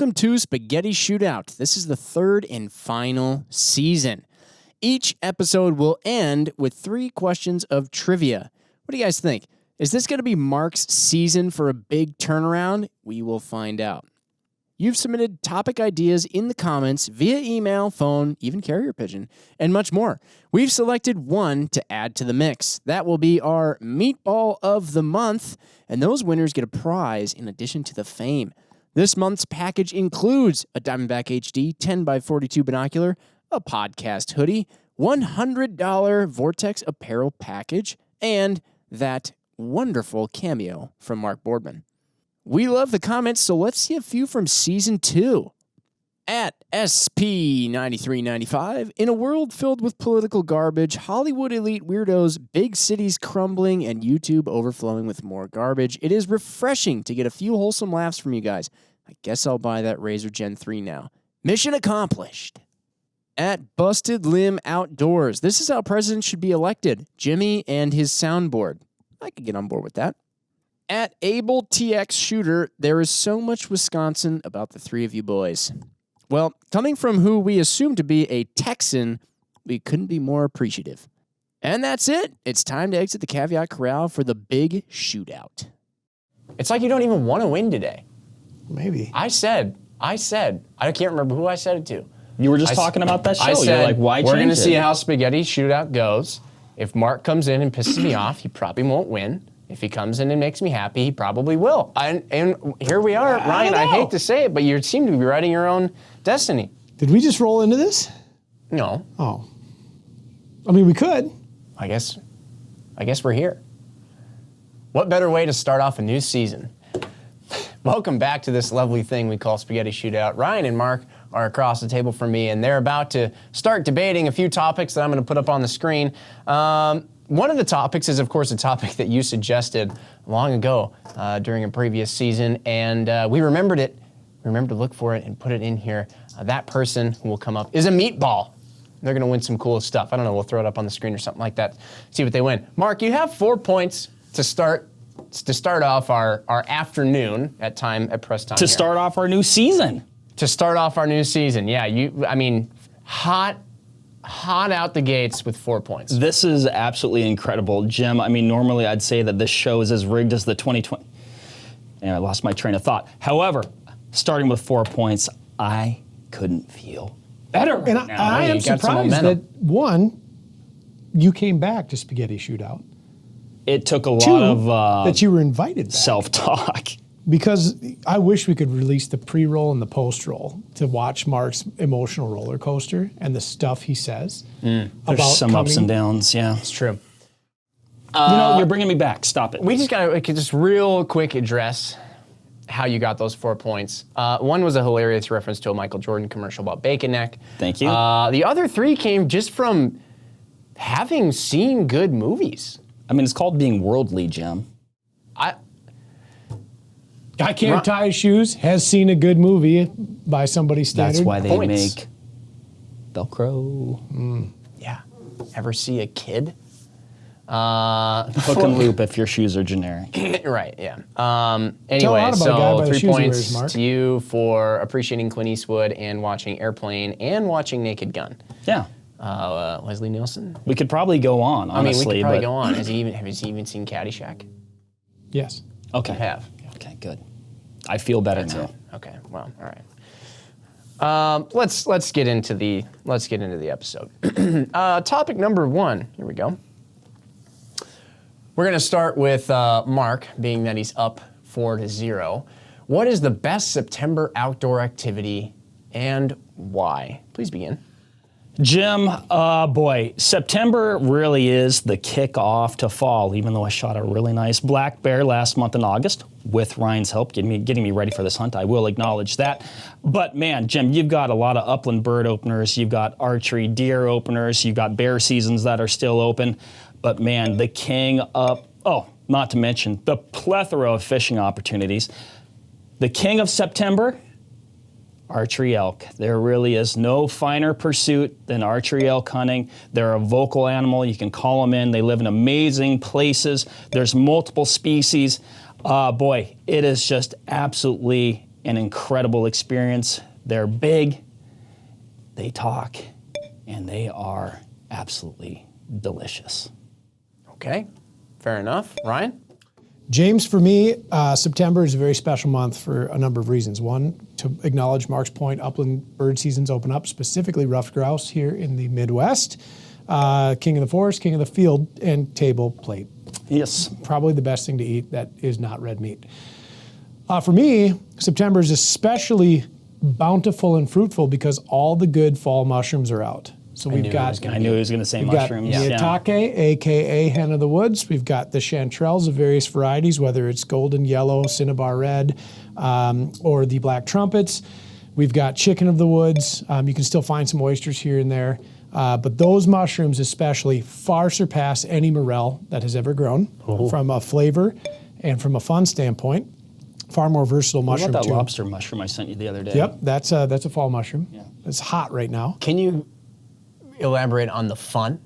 Welcome to Spaghetti Shootout. This is the third and final season. Each episode will end with 3 questions of trivia. What do you guys think? Is this going to be Mark's season for a big turnaround? We will find out. You've submitted topic ideas in the comments via email, phone, even carrier pigeon, and much more. We've selected one to add to the mix. That will be our Meatball of the Month, and those winners get a prize in addition to the fame. This month's package includes a Diamondback HD 10x42 binocular, a podcast hoodie, $100 Vortex apparel package, and that wonderful cameo from Mark Boardman. We love the comments, so let's see a few from Season 2. At SP9395, in a world filled with political garbage, Hollywood elite weirdos, big cities crumbling, and YouTube overflowing with more garbage, it is refreshing to get a few wholesome laughs from you guys. I guess I'll buy that Razer Gen 3 now. Mission accomplished. At Busted Limb Outdoors, this is how president should be elected. Jimmy and his soundboard. I could get on board with that. At Able TX Shooter, there is so much Wisconsin about the 3 of you boys. Well, coming from who we assume to be a Texan, we couldn't be more appreciative. And that's it. It's time to exit the Caveat Corral for the big shootout. It's like you don't even want to win today. Maybe. I can't remember who I said it to. You were just talking about that show. I said, you're like, why change it? We're going to see how Spaghetti Shootout goes. If Mark comes in and pisses me off, he probably won't win. If he comes in and makes me happy, he probably will. And here we are, Ryan. I hate to say it, but you seem to be writing your own destiny. Did we just roll into this? No. Oh. I mean, we could. I guess we're here. What better way to start off a new season? Welcome back to this lovely thing we call Spaghetti Shootout. Ryan and Mark are across the table from me, and they're about to start debating a few topics that I'm going to put up on the screen. One of the topics is, of course, a topic that you suggested long ago during a previous season, and we remembered it. We remembered to look for it and put it in here. That person who will come up is a meatball. They're going to win some cool stuff. I don't know. We'll throw it up on the screen or something like that. See what they win. Mark, you have 4 points to start off our afternoon at press time. To start off our new season. To start off our new season, yeah. Hot out the gates with 4 points. This is absolutely incredible, Jim. I mean, normally I'd say that this show is as rigged as the 2020. And I lost my train of thought. However, starting with 4 points, I couldn't feel better. And I am surprised that, one, you came back to Spaghetti Shootout. It took a lot 2, of that you were invited back. Self-talk. Because I wish we could release the pre-roll and the post-roll to watch Mark's emotional roller coaster and the stuff he says. There's some ups and downs, yeah. It's true. You're bringing me back. Stop it. We just got to just real quick address how you got those 4 points. One was a hilarious reference to a Michael Jordan commercial about bacon neck. Thank you. The other 3 came just from having seen good movies. I mean, it's called being worldly, Jim. I can't tie his shoes, has seen a good movie by somebody's standard. That's why they Points. make Velcro. Yeah. Ever see a kid? Hook and loop if your shoes are generic. Right, yeah. Tell a Anyway, lot about a guy by the 3 shoes he points wears, Mark. to you for appreciating Clint Eastwood and watching Airplane and watching Naked Gun. Yeah. Leslie Nielsen. We could probably go on, honestly. We could probably go on. Have you even seen Caddyshack? Yes. Okay. You have. Okay, good. I feel better now. Okay, well, all right. Let's get into the episode. Topic number 1. Here we go. We're going to start with Mark, being that he's up 4-0. What is the best September outdoor activity and why? Please begin. Jim, boy, September really is the kickoff to fall, even though I shot a really nice black bear last month in August with Ryan's help, getting me ready for this hunt. I will acknowledge that. But man, Jim, you've got a lot of upland bird openers. You've got archery deer openers. You've got bear seasons that are still open. But man, the king of, not to mention the plethora of fishing opportunities. The king of September, archery elk. There really is no finer pursuit than archery elk hunting. They're a vocal animal. You can call them in. They live in amazing places. There's multiple species. Boy, it is just absolutely an incredible experience. They're big, they talk, and they are absolutely delicious. Okay, fair enough. Ryan? James, for me, September is a very special month for a number of reasons. One, to acknowledge Mark's point, upland bird seasons open up, specifically ruffed grouse here in the Midwest. King of the forest, king of the field, and table plate. Yes. Probably the best thing to eat that is not red meat. For me, September is especially bountiful and fruitful because all the good fall mushrooms are out. So I knew he was going to say mushrooms. We've got Miyatake, aka hen of the woods. We've got the chanterelles of various varieties, whether it's golden yellow, cinnabar red, or the black trumpets. We've got chicken of the woods. You can still find some oysters here and there. But those mushrooms especially far surpass any morel that has ever grown from a flavor and from a fun standpoint. Far more versatile mushroom. What about that too. lobster mushroom I sent you the other day? Yep, that's a fall mushroom. Yeah. It's hot right now. Can you elaborate on the fun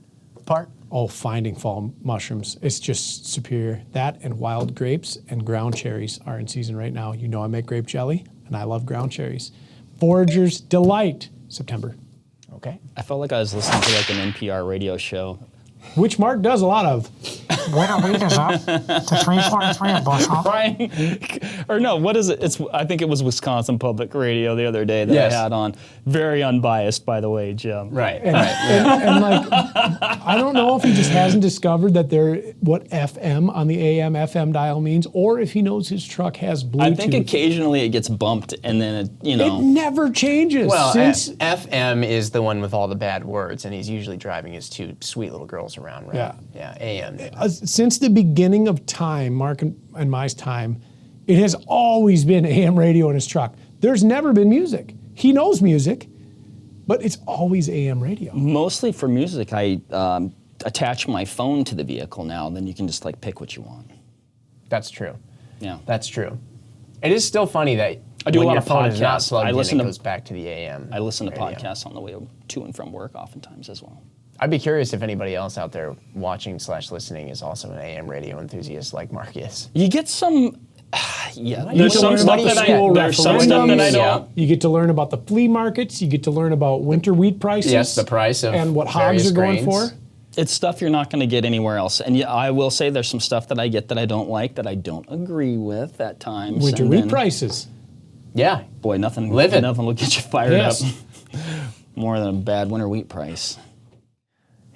part? Oh, finding fall mushrooms. It's just superior. That and wild grapes and ground cherries are in season right now. You know I make grape jelly, and I love ground cherries. Forager's Delight, September. Okay. I felt like I was listening to like an NPR radio show. Which Mark does a lot of. Winter wheat is up to $3.43 a bushel. Brian, or no, what is it? I think it was Wisconsin Public Radio the other day that Yes. I had on. Very unbiased, by the way, Jim. Right. And like, I don't know if he just hasn't discovered that what FM on the AM FM dial means, or if he knows his truck has Bluetooth. I think occasionally it gets bumped, and then it never changes. Well, since FM is the one with all the bad words, and he's usually driving his two sweet little girls around, right? Yeah. Yeah, AM. since the beginning of time, Mark and my time, it has always been AM radio in his truck. There's never been music. He knows music, but it's always AM radio. Mostly for music, I attach my phone to the vehicle now, then you can just like pick what you want. That's true. Yeah. That's true. It is still funny that I do a when lot your of phone is not podcasts. plugged I in, listen it to- goes back to the AM. I listen to radio. podcasts on the way to and from work oftentimes as well. I'd be curious if anybody else out there watching/listening is also an AM radio enthusiast like Mark is. You get some, You there's get to some learn stuff about the that school there's some stuff that I referendums. don't. You get to learn about the flea markets. You get to learn about winter wheat prices. Yes, the price of and what hogs various are going grains. for. It's stuff you're not going to get anywhere else. And yeah, I will say there's some stuff that I get that I don't like, that I don't agree with at times. Winter and wheat then- prices. Yeah. Boy, nothing Live it. will get you fired Yes. up more than a bad winter wheat price.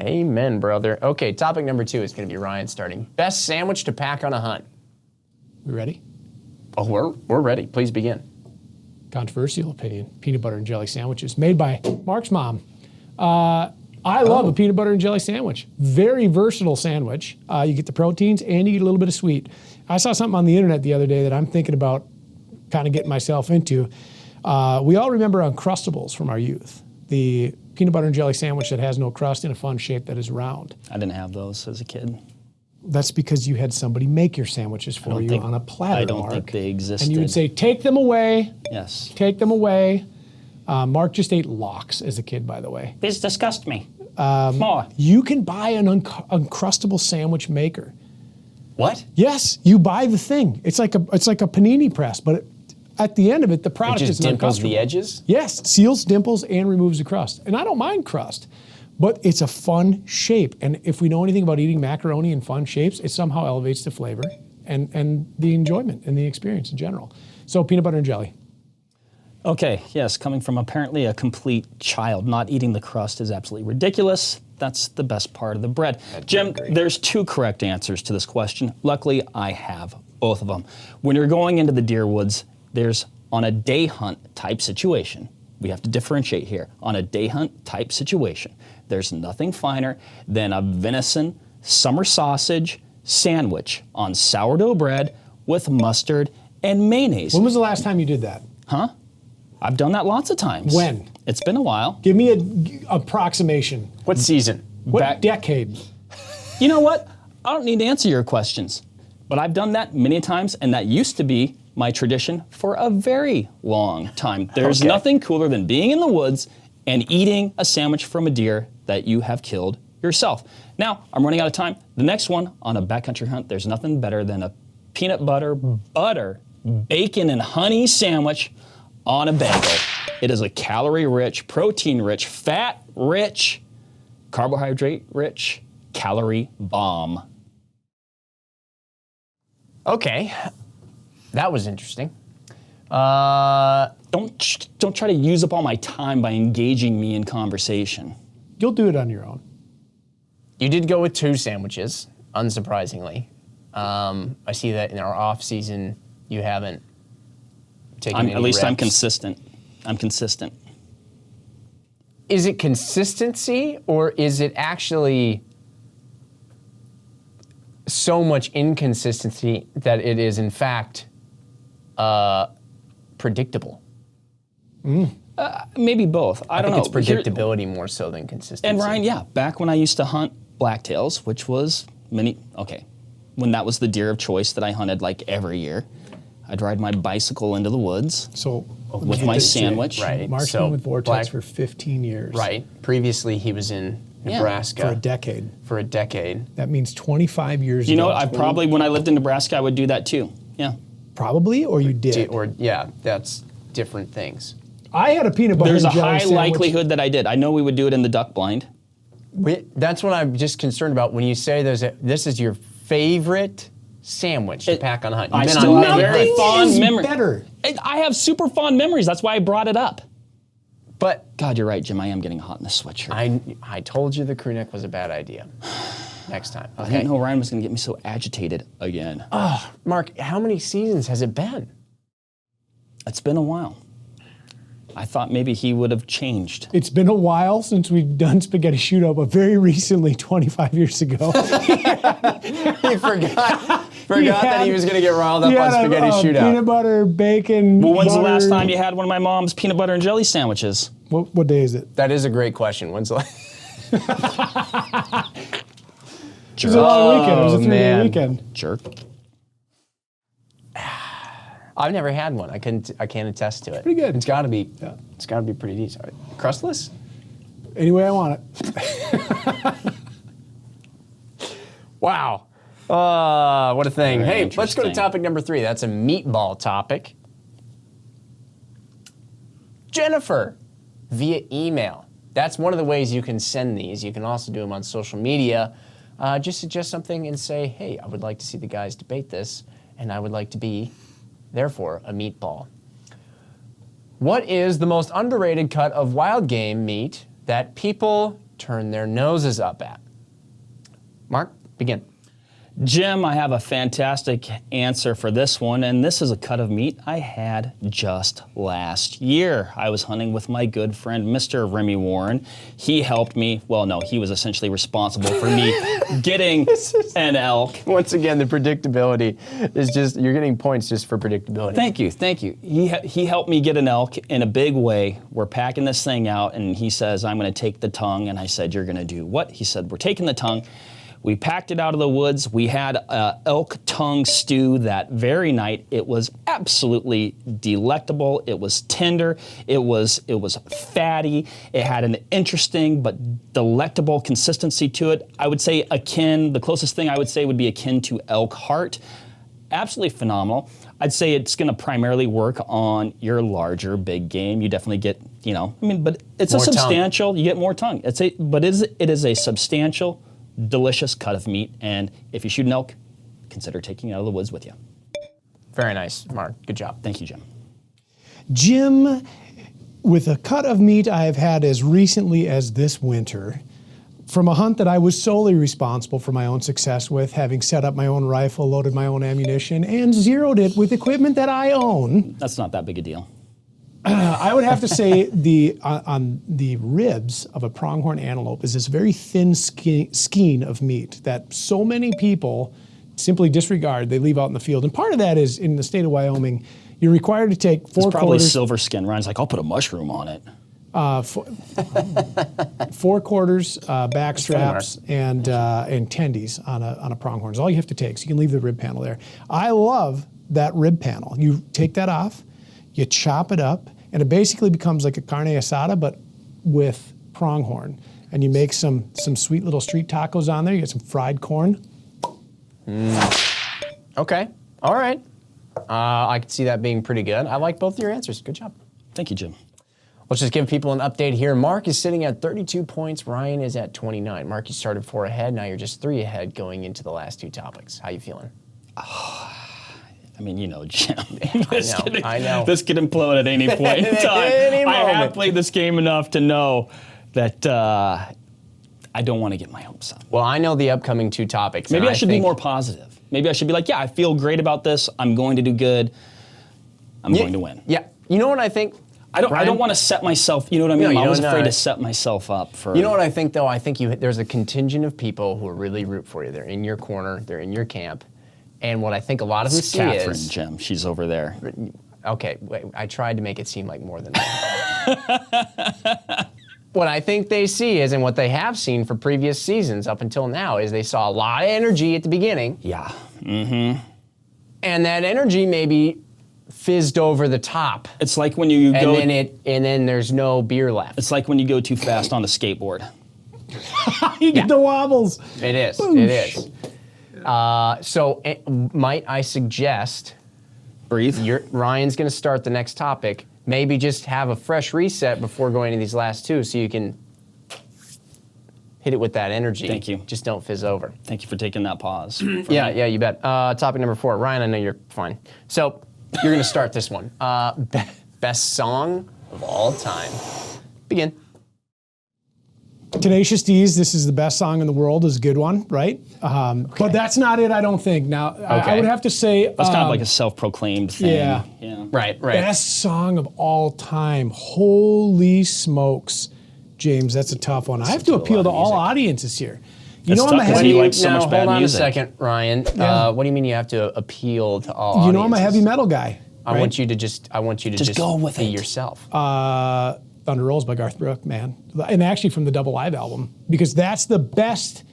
Amen, brother. Okay, topic number 2 is going to be Ryan starting. Best sandwich to pack on a hunt. We ready? Oh, we're ready. Please begin. Controversial opinion. Peanut butter and jelly sandwiches made by Mark's mom. I love a peanut butter and jelly sandwich. Very versatile sandwich. You get the proteins and you get a little bit of sweet. I saw something on the internet the other day that I'm thinking about kind of getting myself into. We all remember Uncrustables from our youth. The peanut butter and jelly sandwich that has no crust in a fun shape that is round. I didn't have those as a kid. That's because you had somebody make your sandwiches for you think- on a platter, I don't Mark. think they existed. And you would say, take them away, Yes. take them away. Mark just ate lox as a kid, by the way. These disgust me. More. You can buy an Uncrustable sandwich maker. What? Yes, you buy the thing. It's like a panini press, but at the end of it, the It product just is dimples Uncrustable. the edges? Yes, seals, dimples, and removes the crust. And I don't mind crust, but it's a fun shape. And if we know anything about eating macaroni in fun shapes, it somehow elevates the flavor and the enjoyment and the experience in general. So peanut butter and jelly. Okay, yes, coming from apparently a complete child, not eating the crust is absolutely ridiculous. That's the best part of the bread. Jim, there's 2 correct answers to this question. Luckily, I have both of them. When you're going into the deer woods, there's on a day hunt type situation. We have to differentiate here. On a day hunt type situation, there's nothing finer than a venison summer sausage sandwich on sourdough bread with mustard and mayonnaise. When was the last time you did that? I've done that lots of times. When? It's been a while. Give me an approximation. What season? What decade? You know what? I don't need to answer your questions, but I've done that many times, and that used to be my tradition for a very long time. There's Okay. nothing cooler than being in the woods and eating a sandwich from a deer that you have killed yourself. Now, I'm running out of time. The next one, on a backcountry hunt, there's nothing better than a peanut butter bacon and honey sandwich on a bagel. It is a calorie-rich, protein-rich, fat-rich, carbohydrate-rich, calorie bomb. Okay, that was interesting. Don't try to use up all my time by engaging me in conversation. You'll do it on your own. You did go with 2 sandwiches, unsurprisingly. I see that in our off season, you haven't taken any At least I'm reps. consistent. I'm consistent. Is it consistency, or is it actually so much inconsistency that it is, in fact, predictable? Maybe both. I don't think know. it's predictability more so than consistency. And Ryan, yeah, back when I used to hunt blacktails, which was when that was the deer of choice that I hunted like every year, I'd ride my bicycle into the woods So with my sandwich. Right. Mark's So been with Vortex black- for 15 years. Right. Previously, he was in Nebraska. For a decade. For a decade. That means 25 years You ago. know, I probably, when I lived in Nebraska, I would do that too. Yeah. Probably, or you did. That's different things. I had a peanut butter There's a and jelly high sandwich. likelihood that I did. I know we would do it in the duck blind. That's what I'm just concerned about when you say this is your favorite sandwich to pack on a hunt. You've I been still on a have lot of very hunts. fond is memories. better. I have super fond memories. That's why I brought it up. But God, you're right, Jim. I am getting hot in this sweatshirt. I told you the crew neck was a bad idea. Next time. I Okay. didn't know Ryan was going to get me so agitated again. Mark, how many seasons has it been? It's been a while. I thought maybe he would have changed. It's been a while since we've done Spaghetti Shootout, but very recently, 25 years ago. He forgot that he was going to get riled up he on had Spaghetti a Shootout. peanut butter, bacon. Well, when's the butter. last time you had one of my mom's peanut butter and jelly sandwiches? What day is it? That is a great question. When's the last? It was a long weekend. It was a 3-day man. weekend. Jerk. I've never had one. I can't attest to it. pretty good. It's got to be. Yeah. It's got to be pretty decent. Crustless? Any way I want it. Wow. What a thing. Very Hey, let's go to interesting. topic number 3. That's a meatball topic. Jennifer, via email. That's one of the ways you can send these. You can also do them on social media. Just suggest something and say, hey, I would like to see the guys debate this, and I would like to be, therefore, a meatball. What is the most underrated cut of wild game meat that people turn their noses up at? Mark, begin. Jim, I have a fantastic answer for this one, and this is a cut of meat I had just last year. I was hunting with my good friend, Mr. Remy Warren. He helped me, well, no, he was essentially responsible for me getting an elk. Once again, the predictability is just, you're getting points just for predictability. Thank you. He helped me get an elk in a big way. We're packing this thing out, and he says, I'm going to take the tongue, and I said, you're going to do what? He said, we're taking the tongue. We packed it out of the woods. We had elk tongue stew that very night. It was absolutely delectable. It was tender. It was fatty. It had an interesting but delectable consistency to it. I would say the closest thing I would say would be akin to elk heart. Absolutely phenomenal. I'd say it's going to primarily work on your larger big game. You definitely get, but it's More a tongue. substantial. You get more tongue. It is a substantial, delicious cut of meat, and if you shoot an elk, consider taking it out of the woods with you. Very nice, Mark. Good job. Thank you, Jim. Jim, with a cut of meat I have had as recently as this winter, from a hunt that I was solely responsible for my own success with, having set up my own rifle, loaded my own ammunition, and zeroed it with equipment that I own, That's not that big a deal. I would have to say on the ribs of a pronghorn antelope is this very thin skein of meat that so many people simply disregard. They leave out in the field. And part of that is in the state of Wyoming, you're required to take It's four probably quarters. silver skin. Ryan's like, I'll put a mushroom on it. 4 quarters, back straps, and tendies on a pronghorn is all you have to take. So you can leave the rib panel there. I love that rib panel. You take that off, you chop it up, and it basically becomes like a carne asada, but with pronghorn. And you make some sweet little street tacos on there. You get some fried corn. Okay. All right. I could see that being pretty good. I like both of your answers. Good job. Thank you, Jim. Let's just give people an update here. Mark is sitting at 32 points. Ryan is at 29. Mark, you started 4 ahead. Now you're just 3 ahead going into the last 2 topics. How you feeling? I mean, you know, Jim. I know. This could implode at any point in time. Any I have moment. played this game enough to know that I don't want to get my hopes up. Well, I know the upcoming 2 topics. Maybe and I should be think- more positive. Maybe I should be like, yeah, I feel great about this. I'm going to do good. I'm going to win. Yeah. You know what I think? I don't Ryan? want to set myself, you know what I mean? No, I'm you always don't, afraid no. to set myself up for... You know what I think, though? I think there's a contingent of people who really root for you. They're in your corner. They're in your camp. And what I think a lot of them see Catherine, is... Jim. She's over there. Okay, wait, I tried to make it seem like more than that. What I think they see is, and what they have seen for previous seasons up until now, is they saw a lot of energy at the beginning. Yeah. And that energy maybe fizzed over the top. It's like when you go... And then there's no beer left. It's like when you go too fast on a skateboard. You get the wobbles. It is. Boosh. It is. So might I suggest Breathe. Ryan's going to start the next topic. Maybe just have a fresh reset before going to these last 2 so you can hit it with that energy. Thank you. Just don't fizz over. Thank you for taking that pause. Yeah, you bet. Topic number 4. Ryan, I know you're fine. So you're going to start this one. Best song of all time. Begin. Tenacious D's, This Is the Best Song in the World is a good one, right? But that's not it, I don't think. Now, I would have to say... That's kind of like a self-proclaimed thing. yeah. Right. Best song of all time. Holy smokes. James, that's a tough one. I have to appeal to all audiences here. You It's know I'm a tough 'cause heavy... you like so much hold bad on music. a second, Ryan. Yeah. What do you mean you have to appeal to all You know I'm a audiences? heavy metal guy. I want you to just go with be it. yourself. Thunder Rolls by Garth Brooks, man. And actually from the Double Live album, because that's the best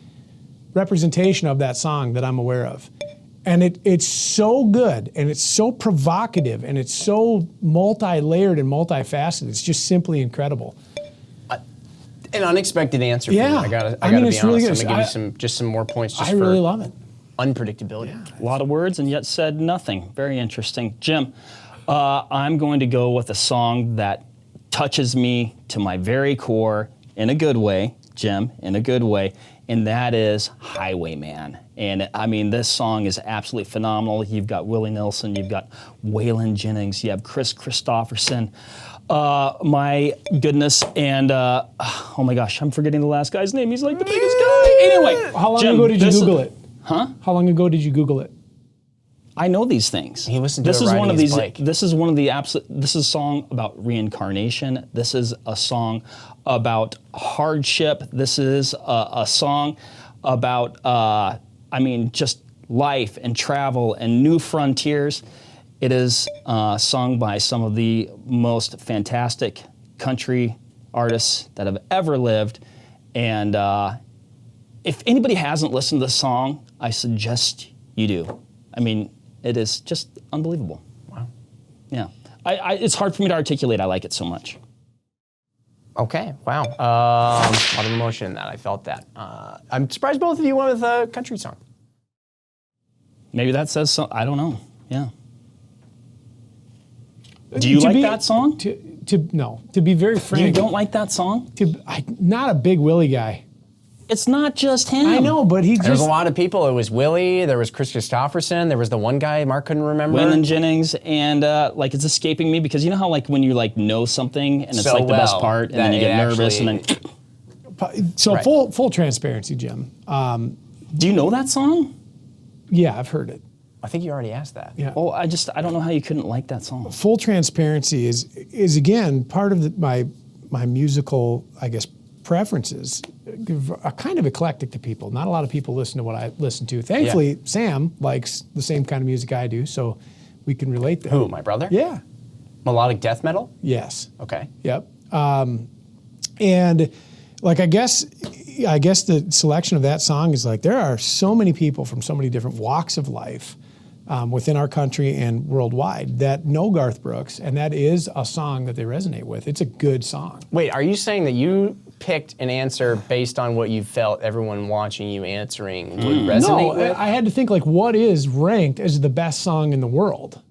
representation of that song that I'm aware of. And it's so good, and it's so provocative, and it's so multi-layered and multifaceted. It's just simply incredible. An unexpected answer. For Yeah. you. I gotta I mean, be it's honest. really good. I'm gonna give you some more points. Just I for really love it. unpredictability. A lot of words and yet said nothing. Very interesting. Jim, I'm going to go with a song that touches me to my very core in a good way, Jim, in a good way, and that is Highwayman. And I mean, this song is absolutely phenomenal. You've got Willie Nelson, you've got Waylon Jennings, you have Chris Christopherson. My goodness, and oh my gosh, I'm forgetting the last guy's name. He's like the biggest guy. Anyway, How long Jim, ago did you this is- Google it? Huh? How long ago did you Google it? I know these things. He listened to this it is one riding of his these. bike. This is one of the absolute. This is a song about reincarnation. This is a song about hardship. This is a song about. I mean, just life and travel and new frontiers. It is sung by some of the most fantastic country artists that have ever lived, and if anybody hasn't listened to this song, I suggest you do. I mean, it is just unbelievable. Wow. Yeah. It's hard for me to articulate. I like it so much. Okay. Wow. A lot of emotion in that. I felt that. I'm surprised both of you went with a country song. Maybe that says so. I don't know. Yeah. Do you like that song? To be very frank, You don't like that song? not a big Willie guy. It's not just him. I know, but he There was just a lot of people. It was Willie. There was Chris Christopherson. There was the one guy Mark couldn't remember. Waylon Jennings, and like it's escaping me because you know how like when you like know something and it's So like the best well part and that then you it get nervous and actually- then so Right. full transparency, Jim. do you know that song? Yeah, I've heard it. I think you already asked that. Yeah. Oh, I don't know how you couldn't like that song. Full transparency is again part of my musical, I guess, preferences are kind of eclectic to people. Not a lot of people listen to what I listen to. Thankfully, Sam likes the same kind of music I do, so we can relate there. Who? My brother? Yeah. Melodic death metal? Yes. Okay. Yep. And like I guess the selection of that song is like there are so many people from so many different walks of life within our country and worldwide that know Garth Brooks, and that is a song that they resonate with. It's a good song. Wait, are you saying that you picked an answer based on what you felt everyone watching you answering would resonate No, with? I had to think like what is ranked as the best song in the world.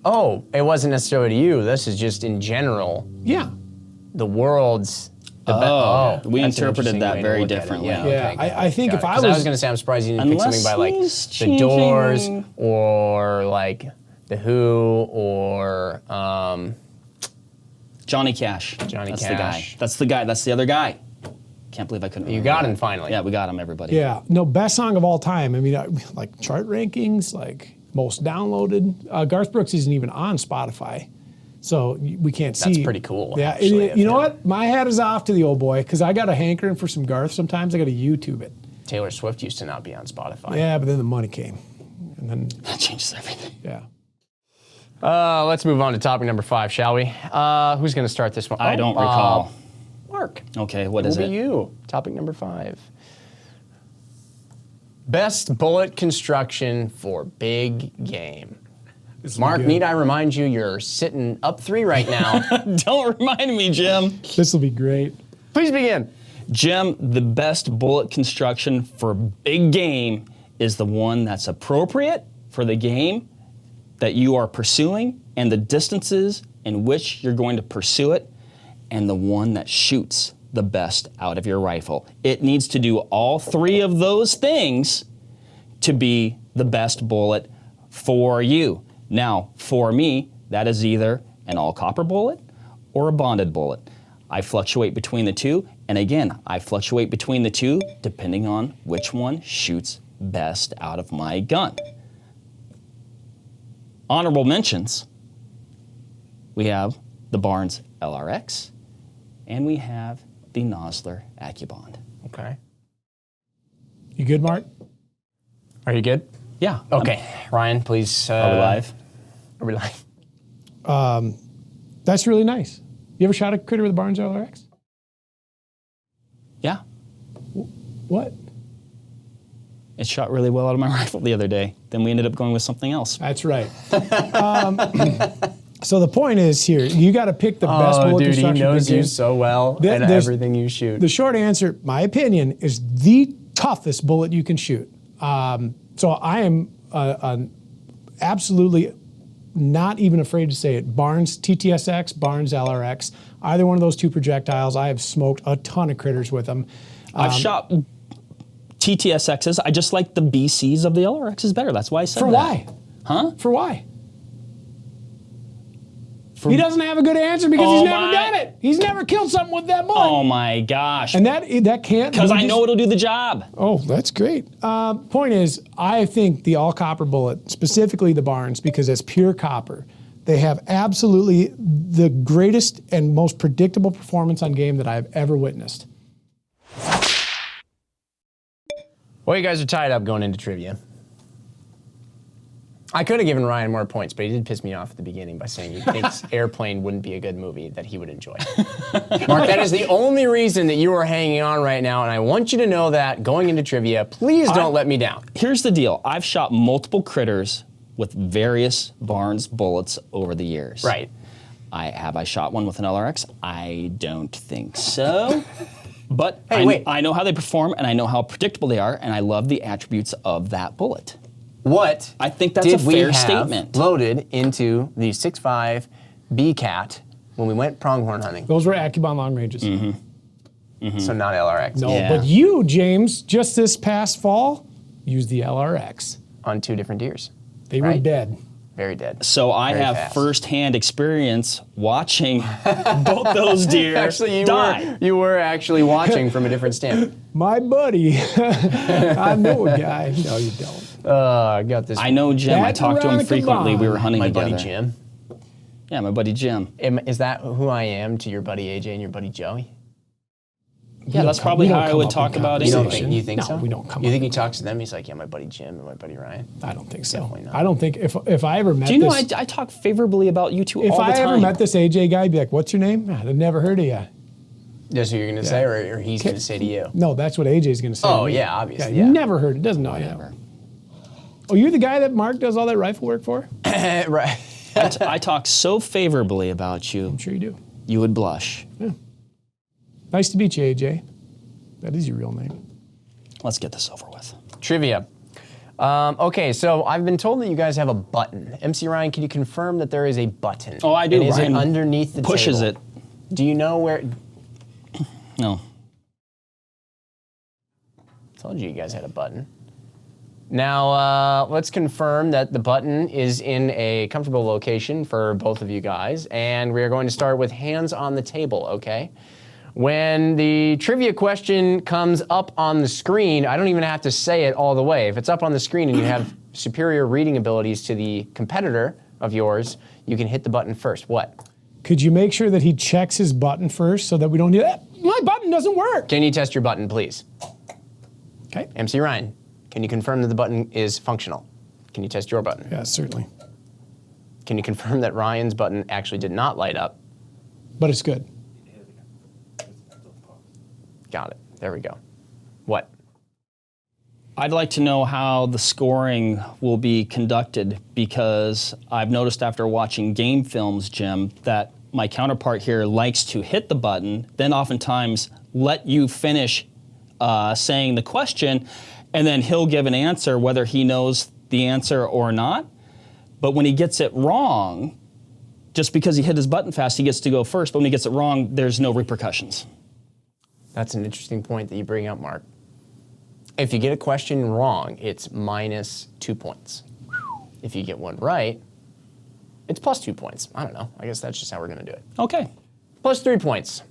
Oh, it wasn't necessarily to you. This is just in general. Yeah. The world's. We that's an interpreted interesting that way to very look at it. differently. Yeah, Yeah, okay, got I think it. if I 'Cause was- I was going to say, I'm surprised you didn't pick Unless something by like he's the Doors changing- or like the Who or Johnny Cash. Johnny That's Cash. the guy. That's the other guy. Can't believe I couldn't. you remember got that. him finally. Yeah, we got him. Everybody. Yeah. No, best song of all time. I mean, like chart rankings, like most downloaded. Garth Brooks isn't even on Spotify, so we can't see. That's pretty cool, Yeah. actually, you know yeah. what? My hat is off to the old boy because I got a hankering for some Garth. Sometimes I got to YouTube it. Taylor Swift used to not be on Spotify. Yeah, but then the money came, and then That changes everything. yeah. Let's move on to topic number 5, shall we? Who's going to start this one? I don't recall. Mark. Okay, what It is will it? be you. Topic number 5. Best bullet construction for big game. Mark, good. need I remind you, you're sitting up 3 right now. Don't remind me, Jim. This will be great. Please begin. Jim, the best bullet construction for big game is the one that's appropriate for the game that you are pursuing and the distances in which you're going to pursue it, and the one that shoots the best out of your rifle. It needs to do all 3 of those things to be the best bullet for you. Now, for me, that is either an all copper bullet or a bonded bullet. I fluctuate between the two, and again, I fluctuate between the two depending on which one shoots best out of my gun. Honorable mentions, we have the Barnes LRX, and we have the Nosler AccuBond. Okay. You good, Mark? Are you good? Yeah. Okay. Ryan, please. Are we live? Are we live? That's really nice. You ever shot a critter with a Barnes LRX? Yeah. What? It shot really well out of my rifle the other day. Then we ended up going with something else. That's right. So the point is here, you got to pick the best bullet dude, he construction. knows big you game. so well Th- and there's- everything you shoot. The short answer, my opinion, is the toughest bullet you can shoot. So I am absolutely not even afraid to say it. Barnes TTSX, Barnes LRX, either one of those 2 projectiles. I have smoked a ton of critters with them. I've shot TTSXs. I just like the BCs of the LRXs better. That's why I said For that. why? Huh? For why? He doesn't have a good answer because Oh he's never my- done it. He's never killed something with that bullet. Oh my gosh. And that can't. Because be I just- know it'll do the job. Oh, that's great. Point is, I think the all copper bullet, specifically the Barnes, because it's pure copper, they have absolutely the greatest and most predictable performance on game that I've ever witnessed. Well, you guys are tied up going into trivia. I could have given Ryan more points, but he did piss me off at the beginning by saying he thinks Airplane wouldn't be a good movie that he would enjoy. Mark, that is the only reason that you are hanging on right now, and I want you to know that going into trivia, please don't let me down. Here's the deal. I've shot multiple critters with various Barnes bullets over the years. Right. I shot one with an LRX? I don't think so. But Hey, wait. I know how they perform, and I know how predictable they are, and I love the attributes of that bullet. What I think that's did a we fair have statement. loaded into the 6.5 B-Cat when we went pronghorn hunting? Those were AccuBond long ranges. So not LRX. No, Yeah. but you, James, just this past fall, used the LRX. On 2 different deers. They were Right. dead. Very dead. So I Very have fast. firsthand experience watching both those deer Actually, die. you were actually watching from a different stand. My buddy, I know a guy. No, you don't. I got this. I know Jim. I That's talked to him Veronica frequently. We were Bond. hunting my together. buddy Jim. Yeah, my buddy Jim. Is that who I am to your buddy AJ and your buddy Joey? Yeah, that's probably how I would talk about You don't anything. think? You think No, so? we don't come You up think he with talks to them? He's like, yeah, my buddy Jim and my buddy Ryan. I don't think so. Definitely not. I don't think if I ever met Do you know this, I talk favorably about you two if all the I time? ever met this AJ guy, I'd be like, "What's your name?" I'd never heard of you. That's what you're gonna say, or he's gonna say to you. No, that's what AJ's going to say. Oh, to me. yeah, obviously, Yeah, yeah. never heard it. Doesn't know you. Whatever. Oh, you're the guy that Mark does all that rifle work for? Right. I talk so favorably about you, I'm sure you do. you would blush. Nice to meet you, AJ. That is your real name. Let's get this over with. Trivia. Okay, so I've been told that you guys have a button. MC Ryan, can you confirm that there is a button? Oh, I do. And is Ryan it underneath the pushes table? it. Do you know where? No. Told you guys had a button. Now, let's confirm that the button is in a comfortable location for both of you guys, and we are going to start with hands on the table, okay? When the trivia question comes up on the screen, I don't even have to say it all the way. If it's up on the screen and you have superior reading abilities to the competitor of yours, you can hit the button first. What? Could you make sure that he checks his button first so that we don't do that? My button doesn't work. Can you test your button, please? Okay. MC Ryan, can you confirm that the button is functional? Can you test your button? Yeah, certainly. Can you confirm that Ryan's button actually did not light up? But it's good. Got it. There we go. What? I'd like to know how the scoring will be conducted, because I've noticed after watching game films, Jim, that my counterpart here likes to hit the button, then oftentimes let you finish saying the question, and then he'll give an answer whether he knows the answer or not. But when he gets it wrong, just because he hit his button fast, he gets to go first. But when he gets it wrong, there's no repercussions. That's an interesting point that you bring up, Mark. If you get a question wrong, it's minus 2 points. If you get one right, it's plus 2 points. I don't know. I guess that's just how we're going to do it. Okay. Plus 3 points.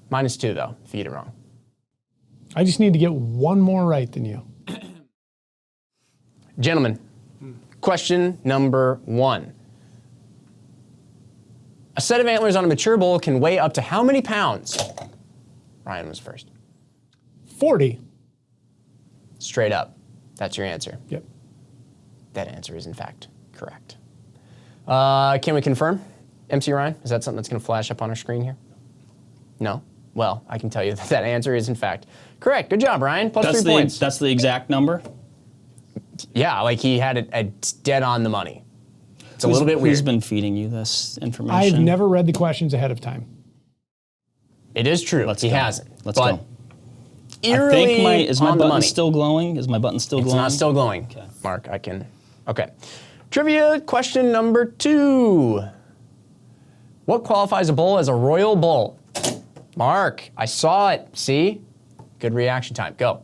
Minus 2, though, if you get it wrong. I just need to get one more right than you. Gentlemen, question number 1. A set of antlers on a mature bull can weigh up to how many pounds? Ryan was first. 40. Straight up. That's your answer. Yep. That answer is, in fact, correct. Can we confirm? MC Ryan, is that something that's going to flash up on our screen here? No? Well, I can tell you that that answer is, in fact, correct. Good job, Ryan. Plus 3 points. That's the exact number? Yeah, like he had it dead on the money. It's a little bit weird. Who's been feeding you this information? I've never read the questions ahead of time. It is true. Let's he go. hasn't. Let's but go. I think is my on the button money. still glowing? Is my button still It's glowing? not still glowing. Okay. Mark, I can. Okay. Trivia question number 2. What qualifies a bull as a royal bull? Mark, I saw it. See? Good reaction time. Go.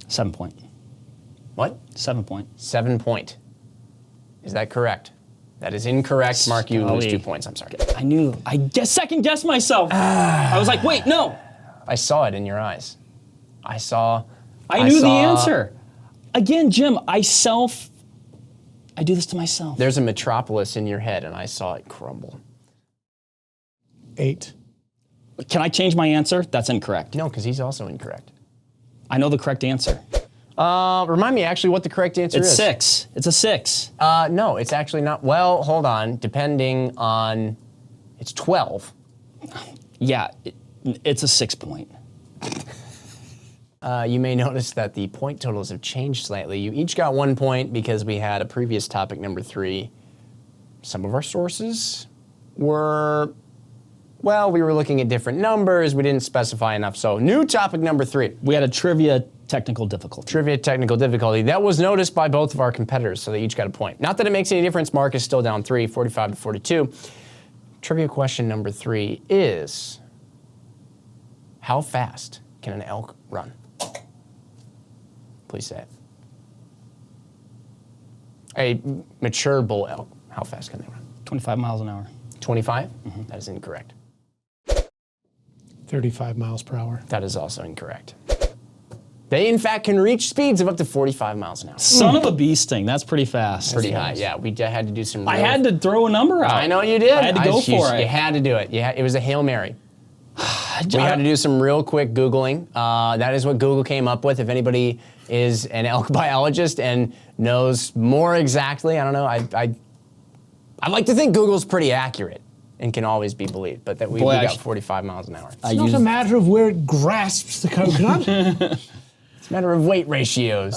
7 point. What? 7 point. 7 point. Is that correct? That is incorrect. Mark, you lose Golly. 2 points. I'm sorry. Second guessed myself. I was like, wait, no. I saw it in your eyes. I knew the answer. Again, Jim, I do this to myself. There's a metropolis in your head, and I saw it crumble. 8. Can I change my answer? That's incorrect. No, because he's also incorrect. I know the correct answer. Remind me actually what the correct answer It's is. 6. It's a 6. No, it's actually not. Well, hold on. Depending on, it's 12. Yeah, it's a 6 point. You may notice that the point totals have changed slightly. You each got 1 point because we had a previous topic, number 3. Some of our sources were, well, we were looking at different numbers. We didn't specify enough. So new topic number 3. We had a trivia technical difficulty. Trivia technical difficulty. That was noticed by both of our competitors, so they each got a point. Not that it makes any difference. Mark is still down 3, 45 to 42. Trivia question number 3 is, how fast can an elk run? Please say it. A mature bull elk, how fast can they run? 25 miles an hour. 25? That is incorrect. 35 miles per hour. That is also incorrect. They, in fact, can reach speeds of up to 45 miles an hour. Son of a bee sting. That's pretty fast. Pretty high, yeah. We had to do some I had to throw a number out. I know you did. I had to go for it. You had to do it. It was a Hail Mary. We had to do some real quick Googling. That is what Google came up with. If anybody is an elk biologist and knows more exactly, I don't know, I like to think Google's pretty accurate and can always be believed, but that we got 45 miles an hour. It's not a matter of where it grasps the coconut. It's a matter of weight ratios.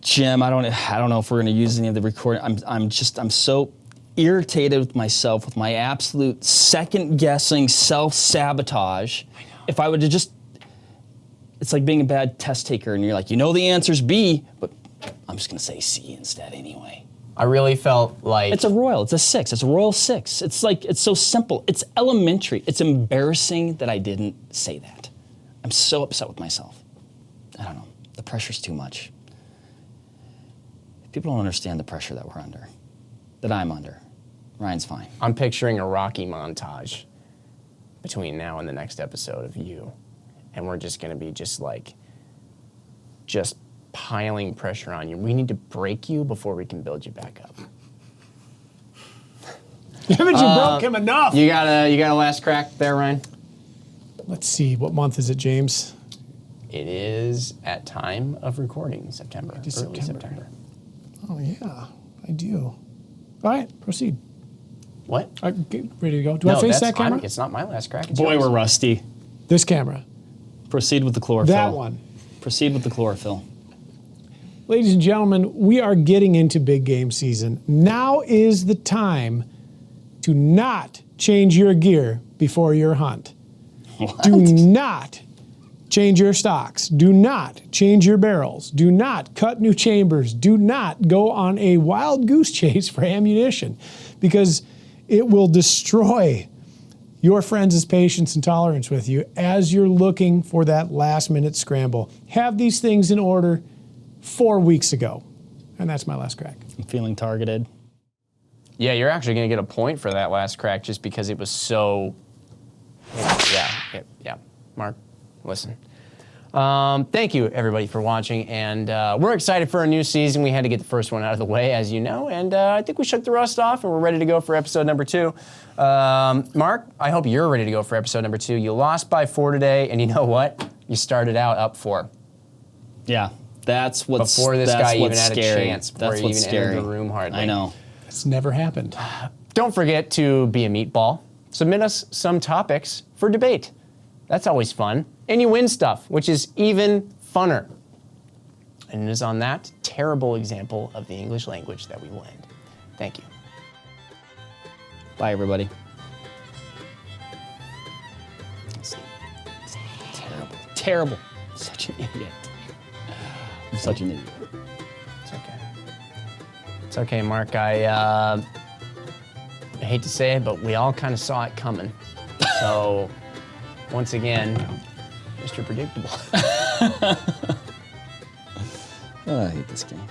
Jim, I don't know if we're going to use any of the recording. I'm so irritated with myself with my absolute second guessing self-sabotage. If I would have just, it's like being a bad test taker and you're like, you know the answer's B, but I'm just gonna say C instead anyway. I really felt like It's a royal. It's a 6. It's a royal 6. It's like, it's so simple. It's elementary. It's embarrassing that I didn't say that. I'm so upset with myself. I don't know. The pressure's too much. People don't understand the pressure that we're under, that I'm under. Ryan's fine. I'm picturing a Rocky montage between now and the next episode of you, and we're just gonna be just piling pressure on you. We need to break you before we can build you back up. Haven't you broke him enough? You got a last crack there, Ryan? Let's see. What month is it, James? It is at time of recording, September. It is Early September. Oh, yeah. I do. All right. Proceed. What? All right, ready to go? Do I face that camera? It's not my last crack. It's Boy, yours. we're rusty. This camera. Proceed with the chlorophyll. That one. Proceed with the chlorophyll. Ladies and gentlemen, we are getting into big game season. Now is the time to not change your gear before your hunt. What? Do not change your stocks. Do not change your barrels. Do not cut new chambers. Do not go on a wild goose chase for ammunition, because it will destroy your friends' patience and tolerance with you as you're looking for that last minute scramble. Have these things in order 4 weeks ago. And that's my last crack. I'm feeling targeted. Yeah, you're actually going to get a point for that last crack just because it was so. Yeah. Mark, listen. Thank you, everybody, for watching. And we're excited for a new season. We had to get the first one out of the way, as you know. And I think we shook the rust off, and we're ready to go for episode number 2. Mark, I hope you're ready to go for episode number 2. You lost by 4 today, and you know what? You started out up 4. Yeah, that's what's Before this that's guy even what's had scary. a chance, before That's he what's even scary. entered the room hardly. I know. It's never happened. Don't forget to be a meatball. Submit us some topics for debate. That's always fun. And you win stuff, which is even funner. And it is on that terrible example of the English language that we will end. Thank you. Bye, everybody. It's terrible. Terrible. Such an idiot. I'm such an idiot. It's okay. It's okay, Mark. I hate to say it, but we all kind of saw it coming. So, once again, Mr. Predictable. I hate this game.